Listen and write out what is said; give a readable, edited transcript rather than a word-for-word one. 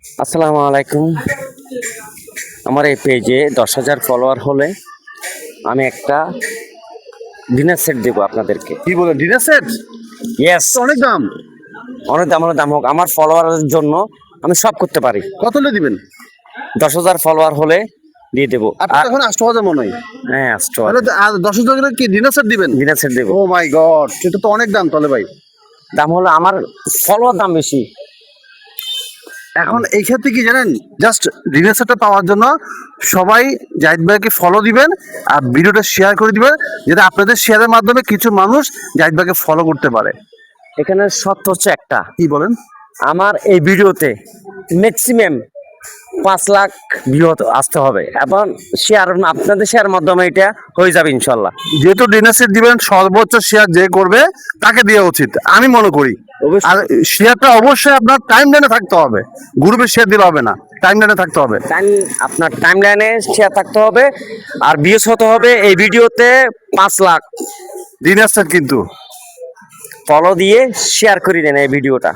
আসসালামু আলাইকুম। আমার এই পেজে 10,000 ফলোয়ার হলে আমি একটা ডিনার সেট দেবো আপনাদেরকে। কি বলেন, ডিনার সেট? ইয়েস, অনেক দাম। অনেক দাম হোক, আমার ফলোয়ারের জন্য আমি সব করতে পারি। কত হলে দিবেন? 10,000 ফলোয়ার হলে দিয়ে দেবো। আপনি তো এখন 8,000 মনে হয়। হ্যাঁ, তাহলে 10,000 কি ডিনার সেট দিবেন? ডিনার সেট দেবো। ও মাই গড, এটা তো অনেক দাম তাহলে ভাই। দাম হলো আমার ফলোয়ার দাম বেশি। এখন এই ক্ষেত্রে কি জানেন, জাস্ট ডিনার সেটটা পাওয়ার জন্য সবাই জাহিদ ভাইকে ফলো দিবেন আর ভিডিওটা শেয়ার করে দিবেন, যাতে আপনাদের শেয়ারের মাধ্যমে কিছু মানুষ জাহিদ ভাইকে ফলো করতে পারে। এখানে সত্য হচ্ছে একটা, কি বলেন? আমার এই ভিডিওতে ম্যাক্সিমাম 5 লাখ ভিউ আসতে হবে এবং শেয়ার, আপনাদের শেয়ার মাধ্যমে এটা হয়ে যাবে ইনশাল্লাহ। যেহেতু ডিনার সেট দিবেন, সর্বোচ্চ শেয়ার যে করবে তাকে দেওয়া উচিত আমি মনে করি। আর শেয়ারটা অবশ্যই আপনার টাইম লাইনে থাকতে হবে, গ্রুপে শেয়ার দিলে হবে না, টাইম লাইনে থাকতে হবে। আপনার টাইম লাইনে শেয়ার থাকতে হবে আর ভিউজ হতে হবে এই ভিডিওতে 5 লাখ। ডিনার সেট কিন্তু ফলো দিয়ে শেয়ার করে দেন এই ভিডিওটা।